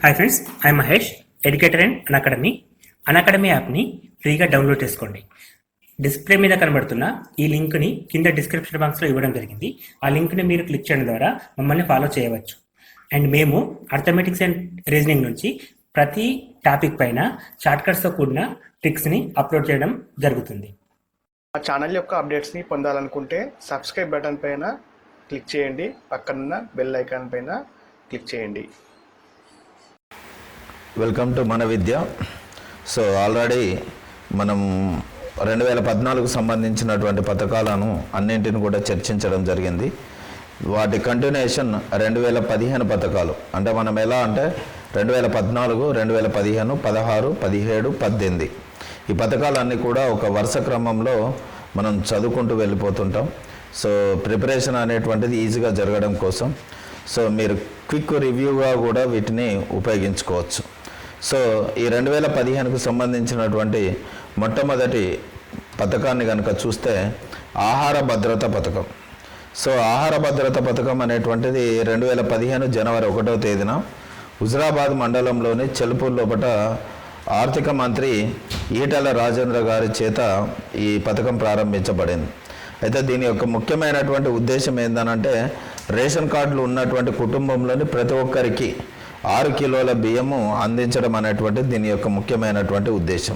Hi friends, I Mahesh, educator and Unacademy యాప్ని ఫ్రీగా download చేసుకోండి. డిస్ప్లే మీద కనబడుతున్న ఈ లింక్ని కింద డిస్క్రిప్షన్ బాక్స్లో ఇవ్వడం జరిగింది. ఆ లింక్ని మీరు క్లిక్ చేయడం ద్వారా మమ్మల్ని ఫాలో చేయవచ్చు. అండ్ మేము అర్థమెటిక్స్ అండ్ రీజనింగ్ నుంచి ప్రతి టాపిక్ పైన షార్ట్కట్స్తో కూడిన ట్రిక్స్ని అప్లోడ్ చేయడం జరుగుతుంది. మా ఛానల్ యొక్క అప్డేట్స్ని పొందాలనుకుంటే సబ్స్క్రైబ్ బటన్ పైన క్లిక్ చేయండి, పక్కనున్న బెల్ ఐకాన్ పైన క్లిక్ చేయండి. వెల్కమ్ టు మన విద్య. సో ఆల్రెడీ మనం 2014కు సంబంధించినటువంటి పథకాలను అన్నింటిని కూడా చర్చించడం జరిగింది. వాటి కంటిన్యూషన్ 2015 పథకాలు. అంటే మనం ఎలా అంటే 2014, 2015, 16, 17, 18 ఈ పథకాలన్నీ కూడా ఒక వరుస క్రమంలో మనం చదువుకుంటూ వెళ్ళిపోతుంటాం. సో ప్రిపరేషన్ అనేటువంటిది ఈజీగా జరగడం కోసం సో మీరు క్విక్ రివ్యూగా కూడా వీటిని ఉపయోగించుకోవచ్చు. సో ఈ 2015కు సంబంధించినటువంటి మొట్టమొదటి పథకాన్ని కనుక చూస్తే ఆహార భద్రత పథకం. సో ఆహార భద్రత పథకం అనేటువంటిది 2015 జనవరి 1వ తేదీన హుజరాబాద్ మండలంలోని చెలుపూర్ లోపల ఆర్థిక మంత్రి ఈటెల రాజేంద్ర గారి చేత ఈ పథకం ప్రారంభించబడింది. అయితే దీని యొక్క ముఖ్యమైనటువంటి ఉద్దేశం ఏంటంటే రేషన్ కార్డులు ఉన్నటువంటి కుటుంబంలోని ప్రతి ఒక్కరికి 6 కిలోల బియ్యము అందించడం అనేటువంటిది దీని యొక్క ముఖ్యమైనటువంటి ఉద్దేశం.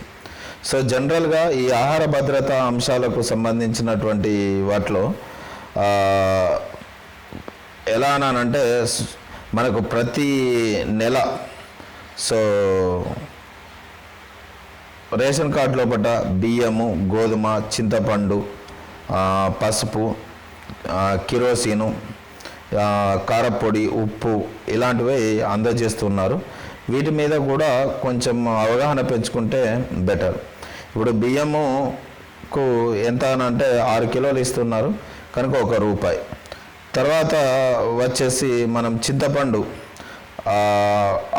సో జనరల్గా ఈ ఆహార భద్రత అంశాలకు సంబంధించినటువంటి వాటిలో ఎలా అనంటే మనకు ప్రతి నెల సో రేషన్ కార్డు లోపల బియ్యము, గోధుమ, చింతపండు, పసుపు, కిరోసిను, కారపొడి, ఉప్పు ఇలాంటివి అందజేస్తున్నారు. వీటి మీద కూడా కొంచెం అవగాహన పెంచుకుంటే బెటర్. ఇప్పుడు బియ్యముకు ఎంత అంటే 6 కిలోలు ఇస్తున్నారు కనుక ₹1. తర్వాత వచ్చేసి మనం చింతపండు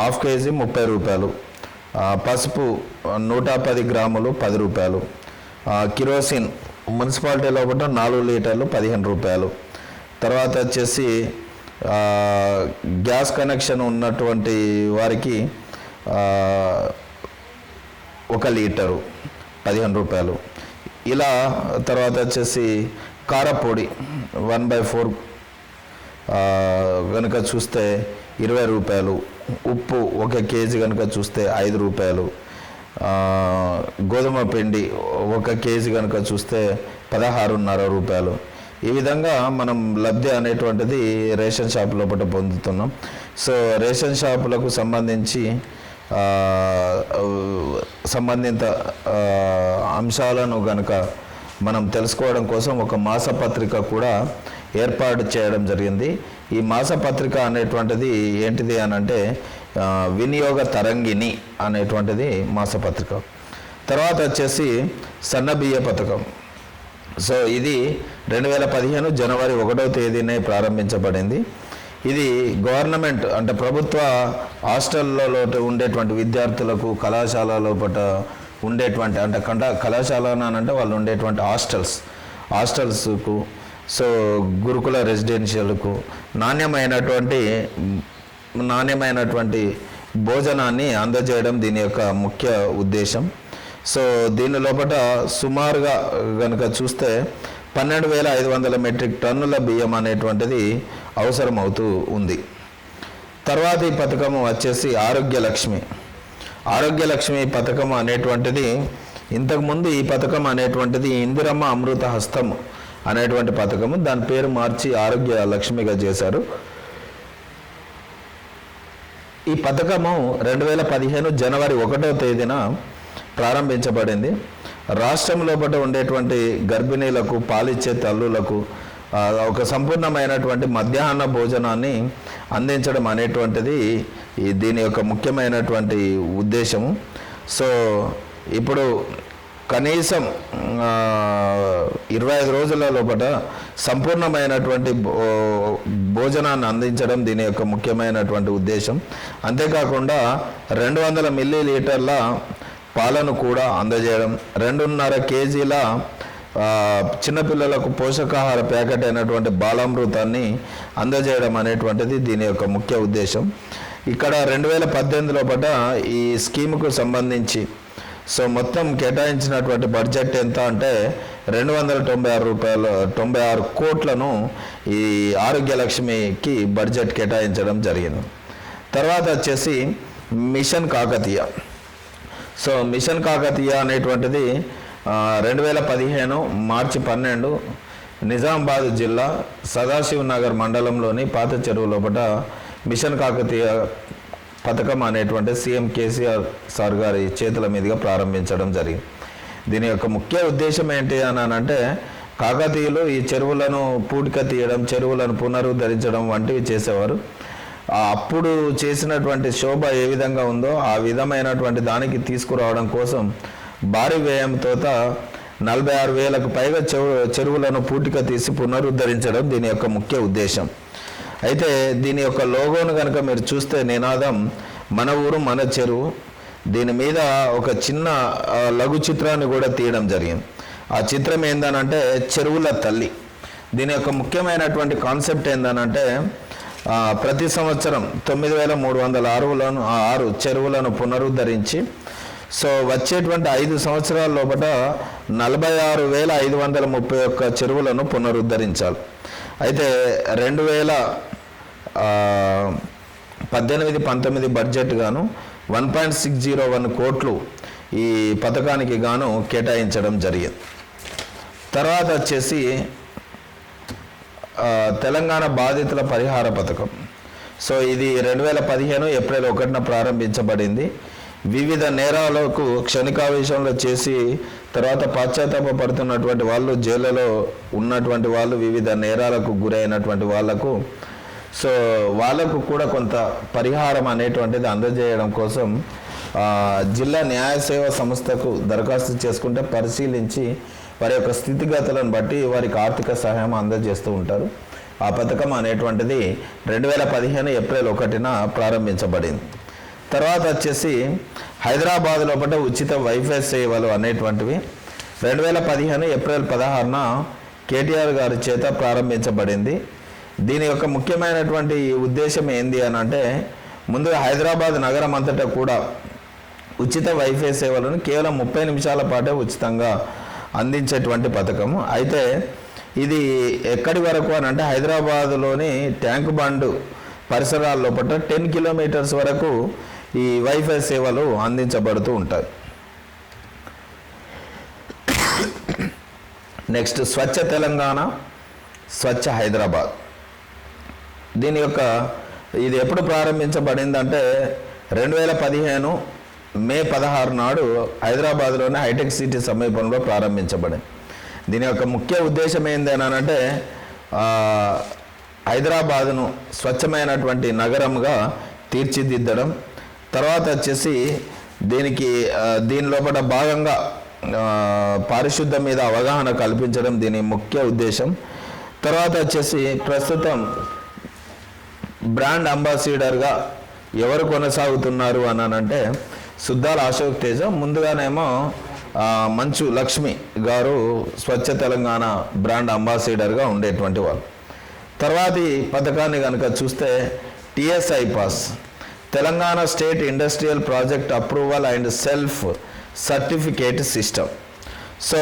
½ కేజీ ₹30, పసుపు 110 గ్రాములు ₹10, కిరోసిన్ మున్సిపాలిటీ లోపల 4 లీటర్లు ₹15. తర్వాత వచ్చేసి గ్యాస్ కనెక్షన్ ఉన్నటువంటి వారికి 1 లీటరు ₹15. ఇలా తర్వాత వచ్చేసి కారపొడి 1/4 కనుక చూస్తే ₹20, ఉప్పు 1 కేజీ కనుక చూస్తే ₹5, గోధుమ పిండి 1 కేజీ కనుక చూస్తే ₹16.5. ఈ విధంగా మనం లబ్ధి అనేటువంటిది రేషన్ షాప్ లోపల పొందుతున్నాం. సో రేషన్ షాపులకు సంబంధిత అంశాలను గనక మనం తెలుసుకోవడం కోసం ఒక మాసపత్రిక కూడా ఏర్పాటు చేయడం జరిగింది. ఈ మాసపత్రిక అనేటువంటిది ఏంటిది అనంటే వినియోగ తరంగిణి అనేటువంటిది మాసపత్రిక. తర్వాత వచ్చేసి సన్నబియ్య పథకం. సో ఇది 2015 జనవరి 1వ తేదీనే ప్రారంభించబడింది. ఇది గవర్నమెంట్ అంటే ప్రభుత్వ హాస్టల్లో ఉండేటువంటి విద్యార్థులకు కళాశాల లోపల ఉండేటువంటి అంటే కళాశాల అంటే వాళ్ళు ఉండేటువంటి హాస్టల్స్కు సో గురుకుల రెసిడెన్షియల్కు నాణ్యమైనటువంటి భోజనాన్ని అందజేయడం దీని యొక్క ముఖ్య ఉద్దేశం. సో దీని లోపల సుమారుగా కనుక చూస్తే 12,500 మెట్రిక్ టన్నుల బియ్యం అనేటువంటిది అవసరం అవుతూ ఉంది. తర్వాత ఈ పథకం వచ్చేసి ఆరోగ్యలక్ష్మి పథకం అనేటువంటిది ఇంతకుముందు ఈ పథకం అనేటువంటిది ఇందిరమ్మ అమృత హస్తం అనేటువంటి పథకము. దాని పేరు మార్చి ఆరోగ్య లక్ష్మిగా చేశారు. ఈ పథకము 2015 జనవరి 1వ తేదీన ప్రారంభించబడింది. రాష్ట్రం లోపల ఉండేటువంటి గర్భిణీలకు, పాలిచ్చే తల్లులకు ఒక సంపూర్ణమైనటువంటి మధ్యాహ్న భోజనాన్ని అందించడం అనేటువంటిది దీని యొక్క ముఖ్యమైనటువంటి ఉద్దేశము. సో ఇప్పుడు కనీసం 25 రోజుల లోపల సంపూర్ణమైనటువంటి భోజనాన్ని అందించడం దీని యొక్క ముఖ్యమైనటువంటి ఉద్దేశం. అంతేకాకుండా 200 మిల్లీలీటర్ల పాలను కూడా అందజేయడం, 2.5 కేజీల చిన్నపిల్లలకు పోషకాహార ప్యాకెట్ అయినటువంటి బాలామృతాన్ని అందజేయడం అనేటువంటిది దీని యొక్క ముఖ్య ఉద్దేశం. ఇక్కడ 2018 లోపల ఈ స్కీముకు సంబంధించి సో మొత్తం కేటాయించినటువంటి బడ్జెట్ ఎంత అంటే 296 కోట్లను ఈ ఆరోగ్య లక్ష్మికి బడ్జెట్ కేటాయించడం జరిగింది. తర్వాత వచ్చేసి mission Kakatiya. So mission Kakatiya అనేటువంటిది 2015 మార్చి 12 నిజామాబాద్ జిల్లా సదాశివ్ నగర్ మండలంలోని పాత చెరువు లోపల మిషన్ కాకతీయ పథకం అనేటువంటి సీఎం కేసీఆర్ సార్ గారి చేతుల మీదుగా ప్రారంభించడం జరిగింది. దీని యొక్క ముఖ్య ఉద్దేశం ఏంటి అని అంటే కాకతీయులు ఈ చెరువులను పూడిక తీయడం, చెరువులను పునరుద్ధరించడం వంటివి చేసేవారు. అప్పుడు చేసినటువంటి శోభ ఏ విధంగా ఉందో ఆ విధమైనటువంటి దానికి తీసుకురావడం కోసం భారీ వ్యయంతో 46,000కు పైగా చెరువులను పూటిక తీసి పునరుద్ధరించడం దీని యొక్క ముఖ్య ఉద్దేశం. అయితే దీని యొక్క లోగోను కనుక మీరు చూస్తే నినాదం మన ఊరు మన చెరువు. దీని మీద ఒక చిన్న లఘు చిత్రాన్ని కూడా తీయడం జరిగింది. ఆ చిత్రం ఏందనంటే చెరువుల తల్లి. దీని యొక్క ముఖ్యమైనటువంటి కాన్సెప్ట్ ఏందనంటే ప్రతి సంవత్సరం 9,306 చెరువులను పునరుద్ధరించి సో వచ్చేటువంటి 5 సంవత్సరాల లోపల 46,531 చెరువులను పునరుద్ధరించాలి. అయితే 2018-19 బడ్జెట్ గాను 1.601 కోట్లు ఈ పథకానికి గాను కేటాయించడం జరిగింది. తర్వాత వచ్చేసి తెలంగాణ బాధితుల పరిహార పథకం. సో ఇది 2015 ఏప్రిల్ 1న ప్రారంభించబడింది. వివిధ నేరాలకు క్షణికావేశంలో చేసి తర్వాత పశ్చాత్తాప పడుతున్నటువంటి వాళ్ళు, జైళ్ళలో ఉన్నటువంటి వాళ్ళు, వివిధ నేరాలకు గురైనటువంటి వాళ్లకు సో వాళ్ళకు కూడా కొంత పరిహారం అనేటువంటిది అందజేయడం కోసం జిల్లా న్యాయ సేవా సంస్థకు దరఖాస్తు చేసుకుంటే పరిశీలించి వారి యొక్క స్థితిగతులను బట్టి వారికి ఆర్థిక సహాయం అందజేస్తూ ఉంటారు. ఆ పథకం అనేటువంటిది 2015 ఏప్రిల్ 1న ప్రారంభించబడింది. తర్వాత వచ్చేసి హైదరాబాద్ లోపల ఉచిత వైఫై సేవలు అనేటువంటివి 2015 ఏప్రిల్ 16న కేటీఆర్ గారి చేత ప్రారంభించబడింది. దీని యొక్క ముఖ్యమైనటువంటి ఉద్దేశం ఏంది అని అంటే ముందుగా హైదరాబాద్ నగరం అంతటా కూడా ఉచిత వైఫై సేవలను కేవలం 30 నిమిషాల పాటే ఉచితంగా అందించేటువంటి పథకం. అయితే ఇది ఎక్కడి వరకు అని అంటే హైదరాబాదులోని ట్యాంక్ బండ్ పరిసరాల లోపల 10 కిలోమీటర్స్ వరకు ఈ వైఫై సేవలు అందించబడుతూ ఉంటాయి. నెక్స్ట్ స్వచ్ఛ తెలంగాణ, స్వచ్ఛ హైదరాబాద్. దీని యొక్క ఇది ఎప్పుడు ప్రారంభించబడిందంటే 2015 మే 16 నాడు హైదరాబాద్లోని హైటెక్ సిటీ సమీపంలో ప్రారంభించబడింది. దీని యొక్క ముఖ్య ఉద్దేశం ఏంటి అని అంటే హైదరాబాదును స్వచ్ఛమైనటువంటి నగరంగా తీర్చిదిద్దడం. తర్వాత వచ్చేసి దీని లోపల భాగంగా పారిశుద్ధ్యం మీద అవగాహన కల్పించడం దీని ముఖ్య ఉద్దేశం. తర్వాత వచ్చేసి ప్రస్తుతం బ్రాండ్ అంబాసిడర్గా ఎవరు కొనసాగుతున్నారు అని అంటే సుద్దాల అశోక్ తేజ. ముందుగానేమో మంచు లక్ష్మి గారు స్వచ్ఛ తెలంగాణ బ్రాండ్ అంబాసిడర్గా ఉండేటువంటి వాళ్ళు. తర్వాతి పథకాన్ని కనుక చూస్తే TSI pass, Telangana state industrial project approval and self certificate system. So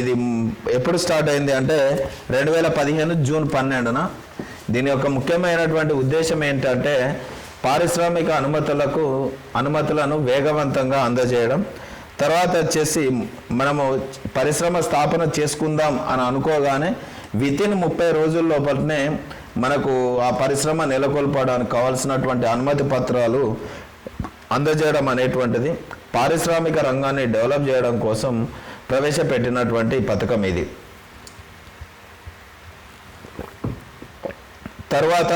ఇది ఎప్పుడు స్టార్ట్ అయింది అంటే 2015 జూన్ 12న. దీని యొక్క ముఖ్యమైనటువంటి ఉద్దేశం ఏంటంటే పారిశ్రామిక అనుమతులను వేగవంతంగా అందజేయడం. తర్వాత వచ్చేసి మనము పరిశ్రమ స్థాపన చేసుకుందాం అని అనుకోగానే వితిన్ 30 రోజుల లోపలనే మనకు ఆ పరిశ్రమ నెలకొల్పడానికి కావాల్సినటువంటి అనుమతి పత్రాలు అందజేయడం అనేటువంటిది పారిశ్రామిక రంగాన్ని డెవలప్ చేయడం కోసం ప్రవేశపెట్టినటువంటి పథకం ఇది. తర్వాత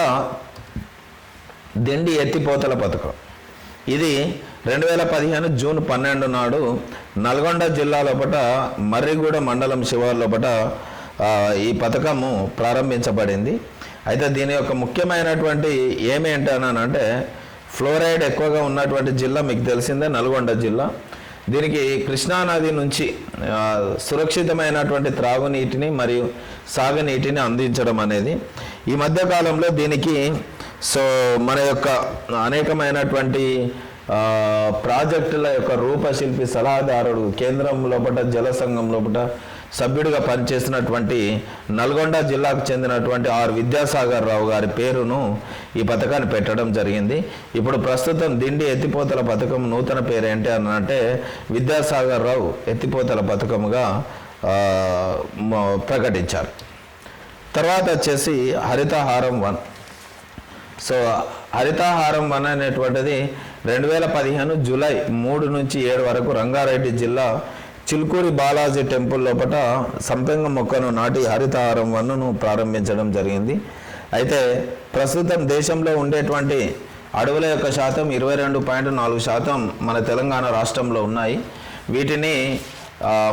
దిండి ఎత్తిపోతల పథకం. ఇది 2015 జూన్ 12 నాడు నల్గొండ జిల్లా లోపల మర్రిగూడ మండలం శివారు లోపల ఈ పథకము ప్రారంభించబడింది. అయితే దీని యొక్క ముఖ్యమైనటువంటి ఏమేంటనంటే ఫ్లోరైడ్ ఎక్కువగా ఉన్నటువంటి జిల్లా మీకు తెలిసిందే నల్గొండ జిల్లా. దీనికి కృష్ణానది నుంచి సురక్షితమైనటువంటి త్రాగునీటిని మరియు సాగునీటిని అందించడం అనేది. ఈ మధ్యకాలంలో దీనికి సో మన యొక్క అనేకమైనటువంటి ప్రాజెక్టుల యొక్క రూపశిల్పి సలహాదారుడు కేంద్రం లోపల జల సంఘం లోపల సభ్యుడిగా పనిచేసినటువంటి నల్గొండ జిల్లాకు చెందినటువంటి ఆర్ విద్యాసాగర్ రావు గారి పేరును ఈ పథకాన్ని పెట్టడం జరిగింది. ఇప్పుడు ప్రస్తుతం దిండి ఎత్తిపోతల పథకం నూతన పేరు ఏంటి అని అంటే విద్యాసాగర్ రావు ఎత్తిపోతల పథకముగా ప్రకటించారు. తర్వాత వచ్చేసి హరితహారం 1. సో హరితహారం 1 అనేటువంటిది 2015 జూలై 3 నుంచి 7 వరకు రంగారెడ్డి జిల్లా చిలుకూరి బాలాజీ టెంపుల్ లోపల సంపెంగ మొక్కను నాటి హరితహారం 1ను ప్రారంభించడం జరిగింది. అయితే ప్రస్తుతం దేశంలో ఉండేటువంటి అడవుల యొక్క శాతం 22.4% మన తెలంగాణ రాష్ట్రంలో ఉన్నాయి. వీటిని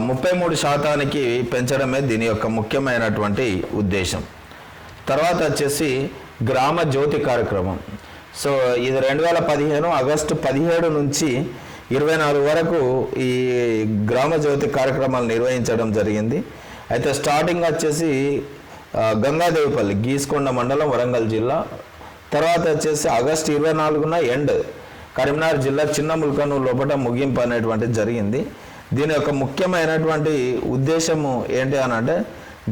33% పెంచడమే దీని యొక్క ముఖ్యమైనటువంటి ఉద్దేశం. తర్వాత వచ్చేసి గ్రామ జ్యోతి కార్యక్రమం. సో ఇది 2015 ఆగస్టు 17 నుంచి 24 వరకు ఈ గ్రామ జ్యోతి కార్యక్రమాలు నిర్వహించడం జరిగింది. అయితే స్టార్టింగ్ వచ్చేసి గంగాదేవిపల్లి గీసుకొండ మండలం వరంగల్ జిల్లా. తర్వాత వచ్చేసి ఆగస్టు 24న ఎండ్ కరీంనగర్ జిల్లా చిన్న ముల్కనూరు లోపల ముగింపు అనేటువంటిది జరిగింది. దీని యొక్క ముఖ్యమైనటువంటి ఉద్దేశము ఏంటి అని అంటే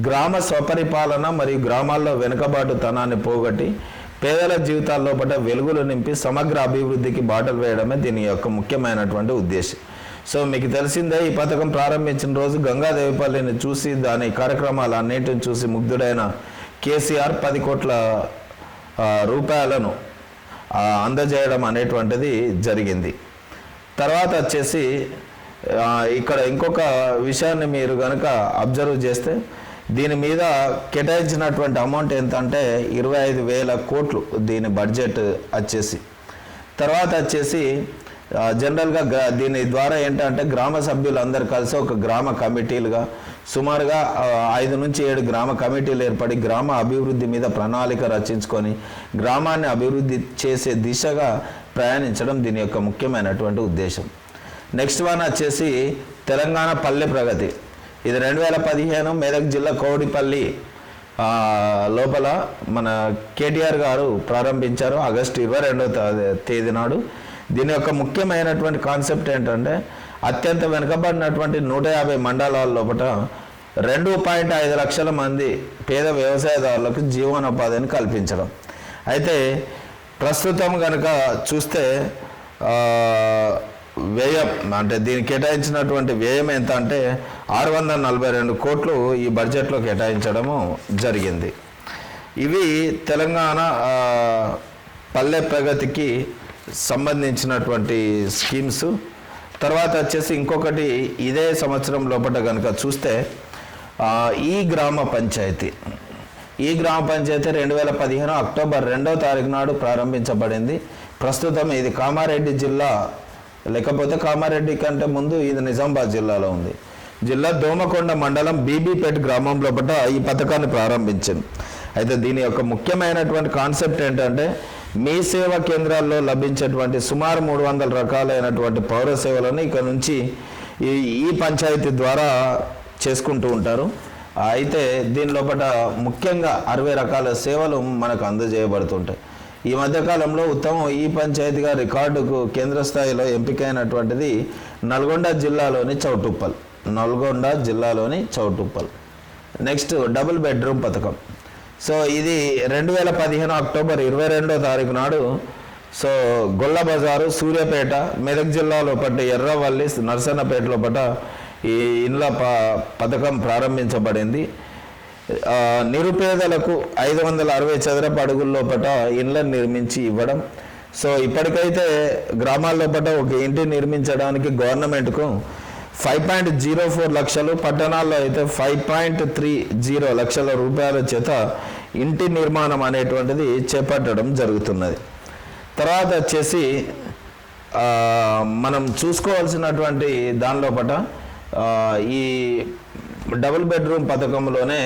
గ్రామ స్వపరిపాలన మరియు గ్రామాల్లో వెనుకబాటుతనాన్ని పోగొట్టి పేదల జీవితాల లోపల వెలుగులు నింపి సమగ్ర అభివృద్ధికి బాటలు వేయడమే దీని యొక్క ముఖ్యమైనటువంటి ఉద్దేశం. సో మీకు తెలిసిందే, ఈ పథకం ప్రారంభించిన రోజు గంగాదేవిపల్లిని చూసి దాని కార్యక్రమాలు అన్నింటిని చూసి ముగ్ధుడైన కేసీఆర్ 10 కోట్ల రూపాయలను అందజేయడం అనేటువంటిది జరిగింది. తర్వాత వచ్చేసి ఇక్కడ ఇంకొక విషయాన్ని మీరు కనుక అబ్జర్వ్ చేస్తే దీని మీద కేటాయించినటువంటి అమౌంట్ ఎంత అంటే 25,000 కోట్లు దీని బడ్జెట్ వచ్చేసి. తర్వాత వచ్చేసి జనరల్గా దీని ద్వారా ఏంటంటే గ్రామ సభ్యులందరూ కలిసి ఒక గ్రామ కమిటీలుగా సుమారుగా 5 నుంచి 7 గ్రామ కమిటీలు ఏర్పడి గ్రామ అభివృద్ధి మీద ప్రణాళిక రచించుకొని గ్రామాన్ని అభివృద్ధి చేసే దిశగా ప్రయాణించడం దీని యొక్క ముఖ్యమైనటువంటి ఉద్దేశం. నెక్స్ట్ వన్ వచ్చేసి తెలంగాణ పల్లె ప్రగతి. ఇది 2015 మెదక్ జిల్లా కౌడిపల్లి లోపల మన కేటీఆర్ గారు ప్రారంభించారు ఆగస్టు 22వ తేదీ నాడు. దీని యొక్క ముఖ్యమైనటువంటి కాన్సెప్ట్ ఏంటంటే అత్యంత వెనుకబడినటువంటి 150 మండలాల లోపల 2.5 లక్షల మంది పేద వ్యవసాయదారులకు జీవనోపాధిని కల్పించడం. అయితే ప్రస్తుతం కనుక చూస్తే వ్యయం అంటే దీనికి కేటాయించినటువంటి వ్యయం ఎంత అంటే 642 కోట్లు ఈ బడ్జెట్లో కేటాయించడము జరిగింది. ఇవి తెలంగాణ పల్లె ప్రగతికి సంబంధించినటువంటి స్కీమ్స్. తర్వాత వచ్చేసి ఇంకొకటి ఇదే సంవత్సరం లోపల కనుక చూస్తే ఈ గ్రామ పంచాయతీ 2015 అక్టోబర్ 2వ తారీఖు నాడు ప్రారంభించబడింది. ప్రస్తుతం ఇది కామారెడ్డి జిల్లా, లేకపోతే కామారెడ్డి కంటే ముందు ఇది నిజామాబాద్ జిల్లాలో ఉంది. జిల్లా దోమకొండ మండలం బీబీపేట గ్రామం లోపల ఈ పథకాన్ని ప్రారంభించింది. అయితే దీని యొక్క ముఖ్యమైనటువంటి కాన్సెప్ట్ ఏంటంటే మీ సేవా కేంద్రాల్లో లభించేటువంటి సుమారు 300 రకాలైనటువంటి పౌర సేవలను ఇక నుంచి ఈ పంచాయతీ ద్వారా చేసుకుంటూ ఉంటారు. అయితే దీని లోపల ముఖ్యంగా 60 రకాల సేవలు మనకు అందజేయబడుతుంటాయి. ఈ మధ్యకాలంలో ఉత్తమం ఈ పంచాయతీగా రికార్డుకు కేంద్ర స్థాయిలో ఎంపికైనటువంటిది నల్గొండ జిల్లాలోని చౌటుప్పల్. నెక్స్ట్ డబుల్ బెడ్రూమ్ పథకం. సో ఇది 2015 అక్టోబర్ 22వ తారీఖు నాడు సో గొల్ల బజారు, సూర్యాపేట, మెదక్ జిల్లా లోపల ఎర్రవల్లి, నర్సన్నపేట లోపల ఈ ఇండ్ల పథకం ప్రారంభించబడింది. నిరుపేదలకు 560 చదరపు అడుగుల లోపల ఇండ్లను నిర్మించి ఇవ్వడం. సో ఇప్పటికైతే గ్రామాల లోపల ఒక ఇంటి నిర్మించడానికి గవర్నమెంట్కు 5.04 లక్షలు, పట్టణాల్లో అయితే 5.30 లక్షల రూపాయల చేత ఇంటి నిర్మాణం అనేటువంటిది చేపట్టడం జరుగుతున్నది. తర్వాత వచ్చేసి మనం చూసుకోవాల్సినటువంటి దానిలోపట ఈ డబుల్ బెడ్రూమ్ పథకంలోనే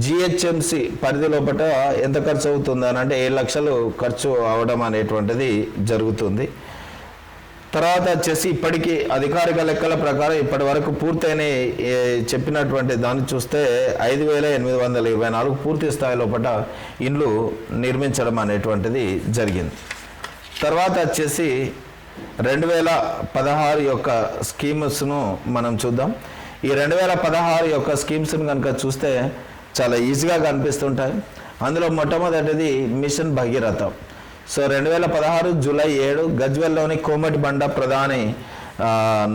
జిహెచ్ఎంసి పరిధి లోపల ఎంత ఖర్చు అవుతుంది అని అంటే 7 లక్షలు ఖర్చు అవడం అనేటువంటిది జరుగుతుంది. తర్వాత వచ్చేసి ఇప్పటికీ అధికారిక లెక్కల ప్రకారం ఇప్పటి వరకు పూర్తయిన చెప్పినటువంటి దాన్ని చూస్తే 5,824 పూర్తి స్థాయి లోపల ఇండ్లు నిర్మించడం అనేటువంటిది జరిగింది. తర్వాత వచ్చేసి 2016 యొక్క స్కీమ్స్ను మనం చూద్దాం. ఈ 2016 యొక్క స్కీమ్స్ను కనుక చూస్తే చాలా ఈజీగా కనిపిస్తుంటాయి. అందులో మొట్టమొదటిది మిషన్ భగీరథ. సో 2016 జూలై 7 గజ్వెల్లోని కోమటి బండ ప్రధాని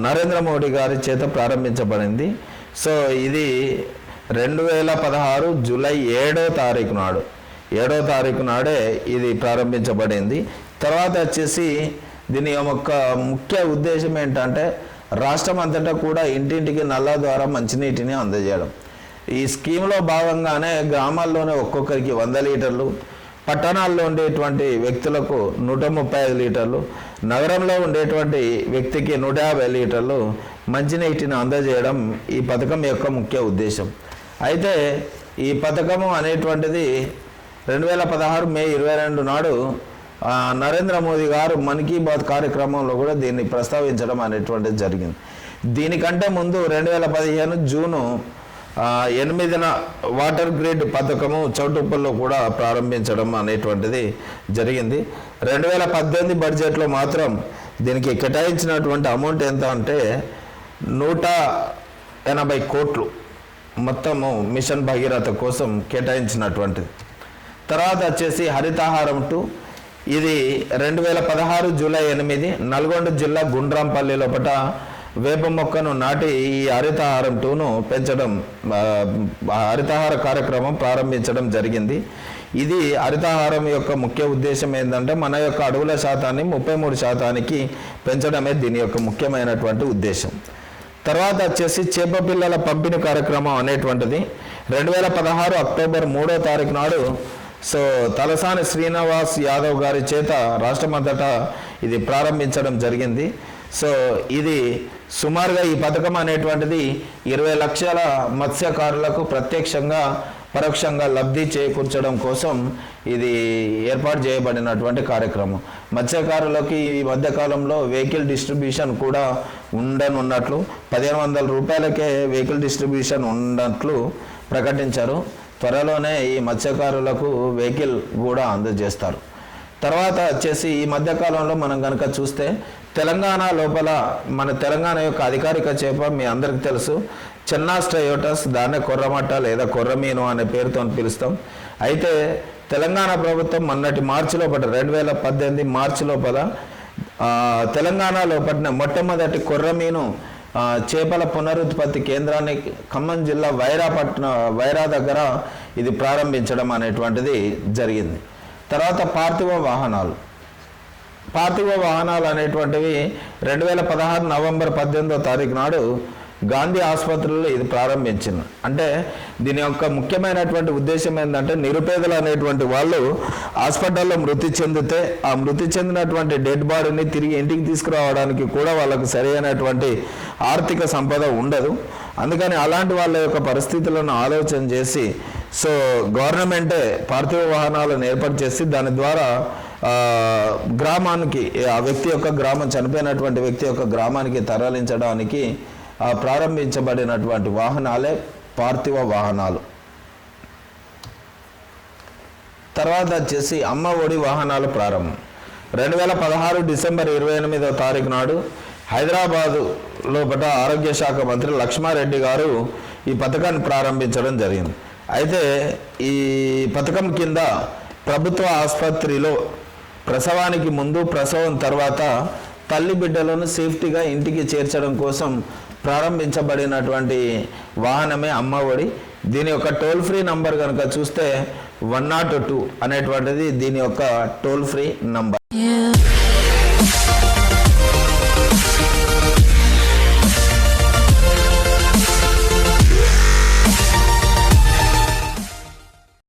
నరేంద్ర మోడీ గారి చేత ప్రారంభించబడింది. సో ఇది 2016 జూలై 7వ తారీఖు నాడే ఇది ప్రారంభించబడింది. తర్వాత వచ్చేసి దీని యొక్క ముఖ్య ఉద్దేశం ఏంటంటే రాష్ట్రం అంతటా కూడా ఇంటింటికి నల్లా ద్వారా మంచినీటిని అందజేయడం. ఈ స్కీమ్లో భాగంగానే గ్రామాల్లోనే ఒక్కొక్కరికి 100 లీటర్లు, పట్టణాల్లో ఉండేటువంటి వ్యక్తులకు 135 లీటర్లు, నగరంలో ఉండేటువంటి వ్యక్తికి 150 లీటర్లు మంచినీటిని అందజేయడం ఈ పథకం యొక్క ముఖ్య ఉద్దేశం. అయితే ఈ పథకము అనేటువంటిది 2016 మే 22 నాడు నరేంద్ర మోదీ గారు మన్ కీ బాత్ కార్యక్రమంలో కూడా దీన్ని ప్రస్తావించడం అనేటువంటిది జరిగింది. దీనికంటే ముందు 2015 జూను 8న వాటర్ గ్రిడ్ పథకము చౌటుప్పల్లో కూడా ప్రారంభించడం అనేటువంటిది జరిగింది. 2018 బడ్జెట్లో మాత్రం దీనికి కేటాయించినటువంటి అమౌంట్ ఎంత అంటే 180 కోట్లు మొత్తము మిషన్ భగీరథ కోసం కేటాయించినటువంటిది. తర్వాత వచ్చేసి హరితహారం 2, ఇది 2016 జూలై 8 నల్గొండ జిల్లా గుండ్రాంపల్లి లోపల వేప మొక్కను నాటి ఈ హరితహారం 2ను పెంచడం, హరితహార కార్యక్రమం ప్రారంభించడం జరిగింది. ఇది హరితహారం యొక్క ముఖ్య ఉద్దేశం ఏంటంటే మన యొక్క అడవుల శాతాన్ని 33% పెంచడమే దీని యొక్క ముఖ్యమైనటువంటి ఉద్దేశం. తర్వాత వచ్చేసి చేప పిల్లల పంపిణీ కార్యక్రమం అనేటువంటిది 2016 అక్టోబర్ 3వ తారీఖు నాడు సో తలసాని శ్రీనివాస్ యాదవ్ గారి చేత రాష్ట్రమంతటా ఇది ప్రారంభించడం జరిగింది. సో ఇది సుమారుగా ఈ పథకం అనేటువంటిది 20 లక్షల మత్స్యకారులకు ప్రత్యక్షంగా పరోక్షంగా లబ్ధి చేకూర్చడం కోసం ఇది ఏర్పాటు చేయబడినటువంటి కార్యక్రమం. మత్స్యకారులకి ఈ మధ్యకాలంలో వెహికల్ డిస్ట్రిబ్యూషన్ కూడా ఉండనున్నట్లు 1,500 రూపాయలకే వెహికల్ డిస్ట్రిబ్యూషన్ ఉన్నట్లు ప్రకటించారు. త్వరలోనే ఈ మత్స్యకారులకు వెహికల్ కూడా అందజేస్తారు. తర్వాత వచ్చేసి ఈ మధ్యకాలంలో మనం కనుక చూస్తే తెలంగాణ లోపల మన తెలంగాణ యొక్క అధికారిక చేప మీ అందరికీ తెలుసు, చెన్నాస్టయోటస్, దాన్నే కొర్రమట్ట లేదా కొర్రమీను అనే పేరుతో పిలుస్తాం. అయితే తెలంగాణ ప్రభుత్వం మొన్నటి మార్చి లోపల 2018 మార్చి లోపల తెలంగాణ లోపల మొట్టమొదటి కొర్రమీను చేపల పునరుత్పత్తి కేంద్రాన్ని ఖమ్మం జిల్లా వైరా దగ్గర ఇది ప్రారంభించడం అనేటువంటిది జరిగింది. తర్వాత పార్థివ వాహనాలు అనేటువంటివి 2016 నవంబర్ 18వ తారీఖు నాడు గాంధీ ఆసుపత్రిలో ఇది ప్రారంభించింది. అంటే దీని యొక్క ముఖ్యమైనటువంటి ఉద్దేశం ఏంటంటే నిరుపేదలు అనేటువంటి వాళ్ళు హాస్పిటల్లో మృతి చెందితే ఆ మృతి చెందినటువంటి డెడ్ బాడీని తిరిగి ఇంటికి తీసుకురావడానికి కూడా వాళ్ళకు సరైనటువంటి ఆర్థిక సంపద ఉండదు. అందుకని అలాంటి వాళ్ళ యొక్క పరిస్థితులను ఆలోచన చేసి సో గవర్నమెంటే పార్థివ వాహనాలను ఏర్పాటు చేసి దాని ద్వారా గ్రామానికి ఆ వ్యక్తి యొక్క చనిపోయినటువంటి వ్యక్తి యొక్క గ్రామానికి తరలించడానికి ప్రారంభించబడినటువంటి వాహనాలే పార్థివ వాహనాలు. తర్వాత వచ్చేసి అమ్మ ఒడి వాహనాలు ప్రారంభం 2016 డిసెంబర్ 28వ తారీఖు నాడు హైదరాబాదు లోపల ఆరోగ్య శాఖ మంత్రి లక్ష్మారెడ్డి గారు ఈ పథకాన్ని ప్రారంభించడం జరిగింది. అయితే ఈ పథకం కింద ప్రభుత్వ ఆసుపత్రిలో ప్రసవానికి ముందు, ప్రసవం తర్వాత తల్లి బిడ్డలను సేఫ్టీగా ఇంటికి చేర్చడం కోసం ప్రారంభించబడినటువంటి వాహనమే అమ్మ ఒడి. దీని యొక్క టోల్ ఫ్రీ నంబర్ కనుక చూస్తే 102 అనేటువంటిది దీని యొక్క టోల్ ఫ్రీ నంబర్.